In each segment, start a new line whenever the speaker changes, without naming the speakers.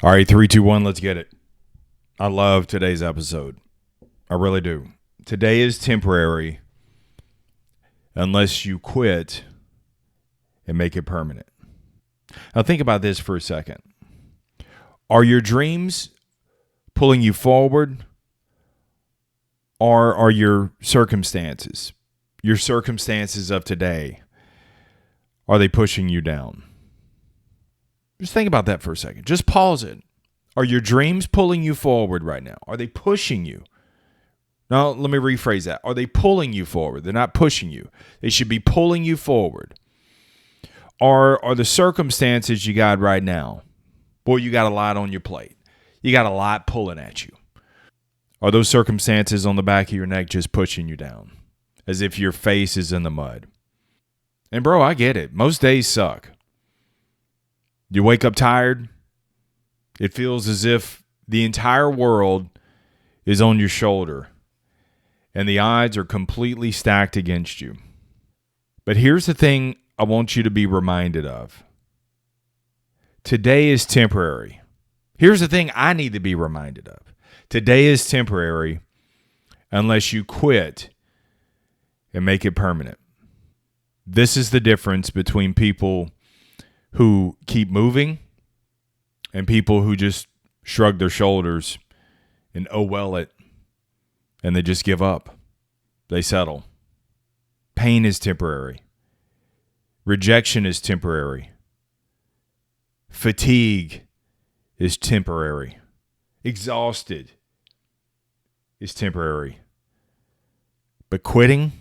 All right, 3, 2, 1, let's get it. I love today's episode. I really do. Today is temporary unless you quit and make it permanent. Now think about this for a second. Are your dreams pulling you forward, or are your circumstances of today, are they pushing you down? Just think about that for a second. Just pause it. Are your dreams pulling you forward right now? Are they pushing you? Now, let me rephrase that. Are they pulling you forward? They're not pushing you. They should be pulling you forward. Are the circumstances you got right now, boy, you got a lot on your plate. You got a lot pulling at you. Are those circumstances on the back of your neck just pushing you down as if your face is in the mud? And bro, I get it. Most days suck. You wake up tired. It feels as if the entire world is on your shoulder and the odds are completely stacked against you. But here's the thing I want you to be reminded of. Today is temporary. Here's the thing I need to be reminded of. Today is temporary unless you quit and make it permanent. This is the difference between people who keep moving and people who just shrug their shoulders and oh well it, and they just give up. They settle. Pain is temporary. Rejection is temporary. Fatigue is temporary. Exhausted is temporary. But quitting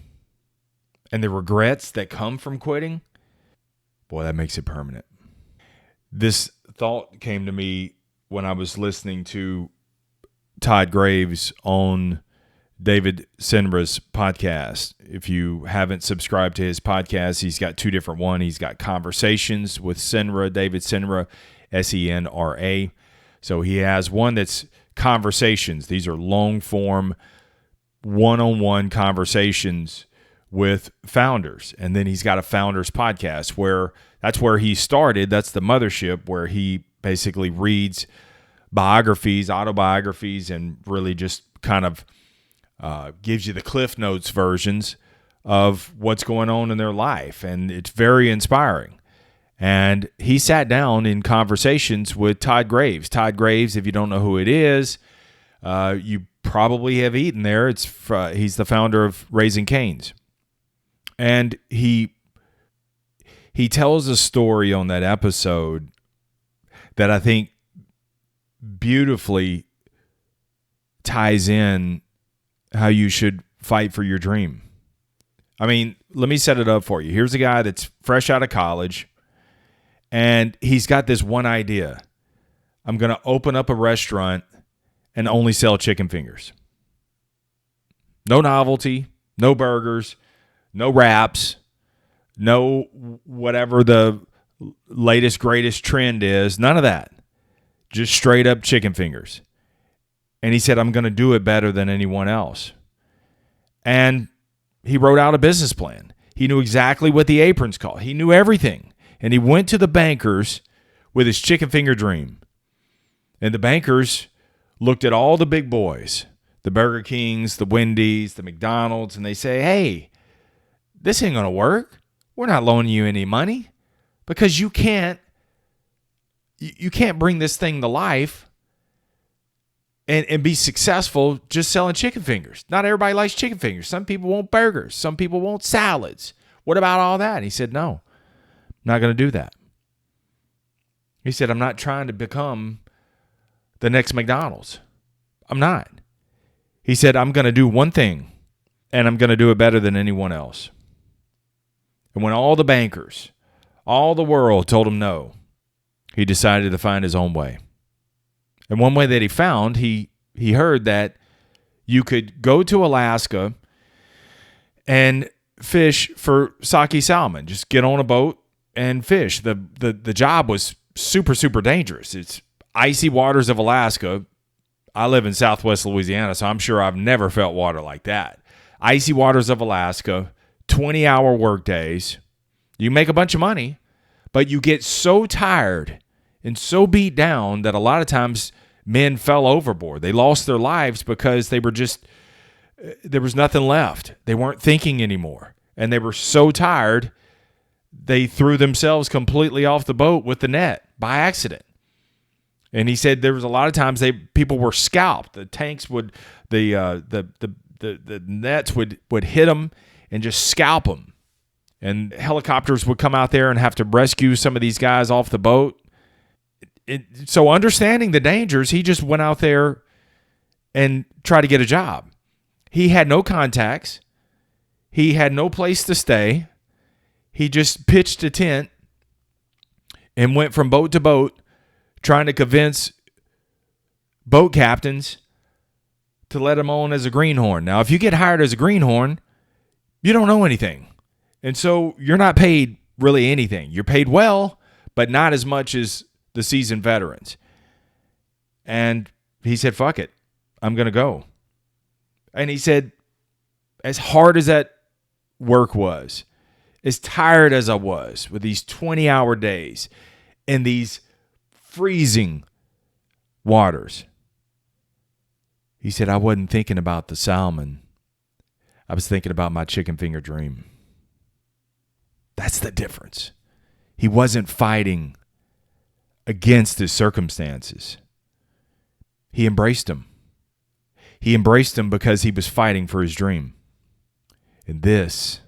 and the regrets that come from quitting, boy, that makes it permanent. This thought came to me when I was listening to Todd Graves on David Senra's podcast. If you haven't subscribed to his podcast, he's got two different ones. He's got Conversations with Senra, David Senra, Senra. So he has one that's Conversations. These are long-form, one-on-one conversations with founders. And then he's got a founders podcast where that's where he started. That's the mothership where he basically reads biographies, autobiographies, and really just kind of gives you the Cliff Notes versions of what's going on in their life. And it's very inspiring. And he sat down in Conversations with Todd Graves. Todd Graves, if you don't know who it is, you probably have eaten there. He's the founder of Raising Cane's. And he tells a story on that episode that I think beautifully ties in how you should fight for your dream. I mean, let me set it up for you. Here's a guy that's fresh out of college, and he's got this one idea. I'm going to open up a restaurant and only sell chicken fingers. No novelty, no burgers, no wraps, no whatever the latest, greatest trend is. None of that. Just straight up chicken fingers. And he said, I'm going to do it better than anyone else. And he wrote out a business plan. He knew exactly what the aprons cost. He knew everything. And he went to the bankers with his chicken finger dream. And the bankers looked at all the big boys, the Burger Kings, the Wendy's, the McDonald's, and they say, hey, this ain't going to work. We're not loaning you any money because you can't bring this thing to life and be successful just selling chicken fingers. Not everybody likes chicken fingers. Some people want burgers. Some people want salads. What about all that? And he said, no, I'm not going to do that. He said, I'm not trying to become the next McDonald's. I'm not. He said, I'm going to do one thing, and I'm going to do it better than anyone else. And when all the bankers, all the world told him no, he decided to find his own way. And one way that he found, he heard that you could go to Alaska and fish for sockeye salmon. Just get on a boat and fish. The job was super, super dangerous. It's icy waters of Alaska. I live in Southwest Louisiana, so I'm sure I've never felt water like that. Icy waters of Alaska, 20-hour work days. You make a bunch of money, but you get so tired and so beat down that a lot of times men fell overboard. They lost their lives because there was nothing left. They weren't thinking anymore. And they were so tired, they threw themselves completely off the boat with the net by accident. And he said there was a lot of times people were scalped. The tanks the nets would hit them and just scalp them. And helicopters would come out there and have to rescue some of these guys off the boat. So understanding the dangers, he just went out there and tried to get a job. He had no contacts. He had no place to stay. He just pitched a tent and went from boat to boat trying to convince boat captains to let him on as a greenhorn. Now, if you get hired as a greenhorn, you don't know anything. And so you're not paid really anything. You're paid well, but not as much as the seasoned veterans. And he said, fuck it, I'm going to go. And he said, as hard as that work was, as tired as I was with these 20-hour days and these freezing waters, he said, I wasn't thinking about the salmon. I was thinking about my chicken finger dream. That's the difference. He wasn't fighting against his circumstances. He embraced them. He embraced them because he was fighting for his dream. And this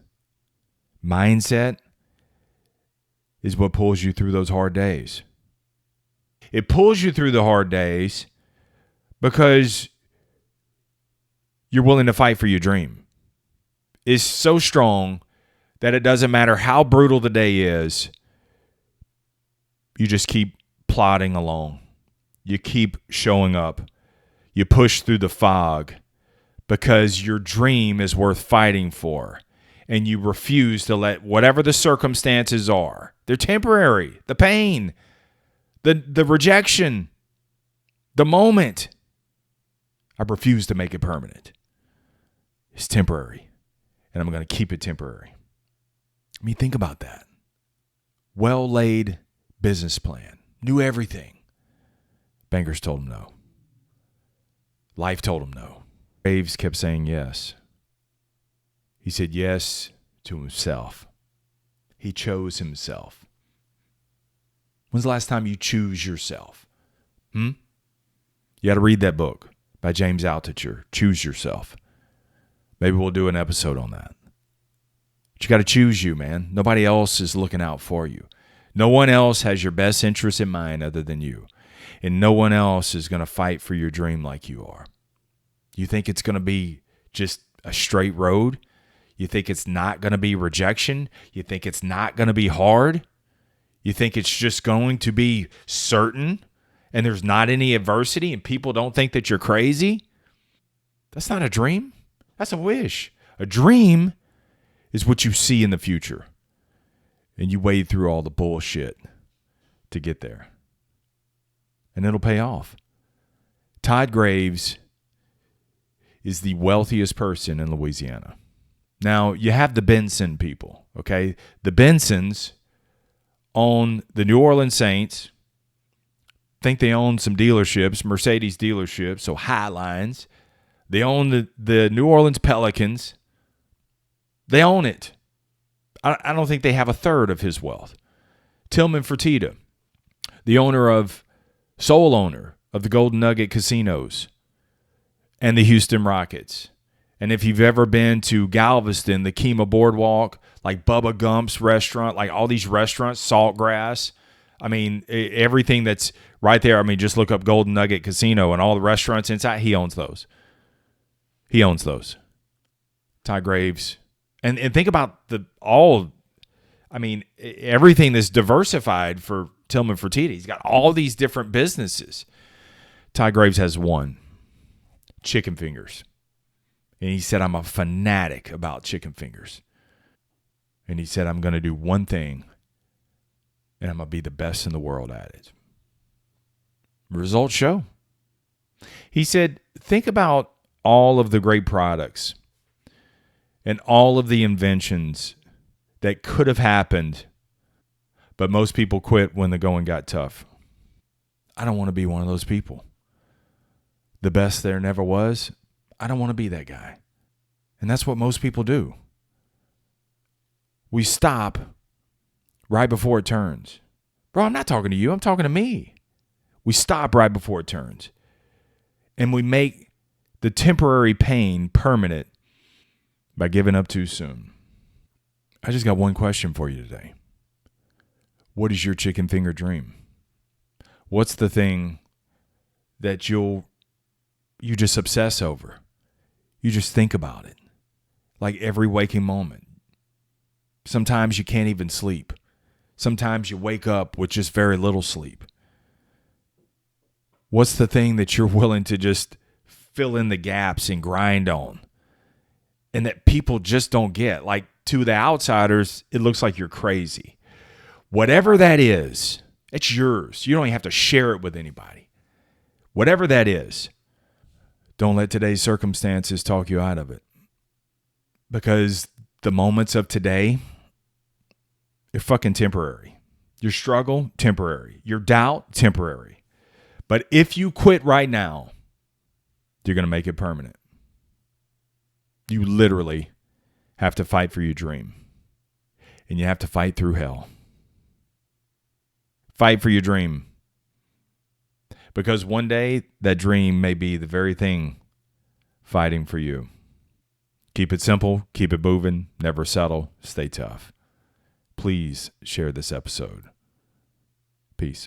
mindset is what pulls you through those hard days. It pulls you through the hard days because you're willing to fight for your dream. It's so strong that it doesn't matter how brutal the day is. You just keep plodding along. You keep showing up. You push through the fog because your dream is worth fighting for. And you refuse to let whatever the circumstances are. They're temporary. The pain, the rejection, the moment. I refuse to make it permanent. It's temporary. And I'm going to keep it temporary. I mean, think about that. Well-laid business plan. Knew everything. Bankers told him no. Life told him no. Graves kept saying yes. He said yes to himself. He chose himself. When's the last time you choose yourself? You got to read that book by James Altucher, Choose Yourself. Maybe we'll do an episode on that. But you got to choose you, man. Nobody else is looking out for you. No one else has your best interest in mind other than you. And no one else is going to fight for your dream like you are. You think it's going to be just a straight road? You think it's not going to be rejection? You think it's not going to be hard? You think it's just going to be certain and there's not any adversity and people don't think that you're crazy? That's not a dream. That's a wish. A dream is what you see in the future. And you wade through all the bullshit to get there. And it'll pay off. Todd Graves is the wealthiest person in Louisiana. Now, you have the Benson people, okay? The Bensons own the New Orleans Saints. Think they own some dealerships, Mercedes dealerships, so Highlines. They own the New Orleans Pelicans. They own it. I don't think they have a third of his wealth. Tillman Fertitta, the sole owner of the Golden Nugget Casinos and the Houston Rockets. And if you've ever been to Galveston, the Kemah Boardwalk, like Bubba Gump's restaurant, like all these restaurants, Saltgrass, I mean, everything that's right there. I mean, just look up Golden Nugget Casino and all the restaurants inside. He owns those. He owns those. Todd Graves. And think about everything that's diversified for Tillman Fertitta. He's got all these different businesses. Todd Graves has one. Chicken fingers. And he said, I'm a fanatic about chicken fingers. And he said, I'm going to do one thing, and I'm going to be the best in the world at it. Results show. He said, think about all of the great products and all of the inventions that could have happened, but most people quit when the going got tough. I don't want to be one of those people. The best there never was. I don't want to be that guy. And that's what most people do. We stop right before it turns. Bro, I'm not talking to you. I'm talking to me. We stop right before it turns. And we make the temporary pain permanent by giving up too soon. I just got one question for you today. What is your chicken finger dream? What's the thing that you just obsess over? You just think about it. Like every waking moment. Sometimes you can't even sleep. Sometimes you wake up with just very little sleep. What's the thing that you're willing to just fill in the gaps and grind on? And that people just don't get. Like, to the outsiders, it looks like you're crazy. Whatever that is, it's yours. You don't even have to share it with anybody. Whatever that is, don't let today's circumstances talk you out of it. Because the moments of today, they're fucking temporary. Your struggle, temporary. Your doubt, temporary. But if you quit right now, you're going to make it permanent. You literally have to fight for your dream. And you have to fight through hell. Fight for your dream. Because one day, that dream may be the very thing fighting for you. Keep it simple. Keep it moving. Never settle. Stay tough. Please share this episode. Peace.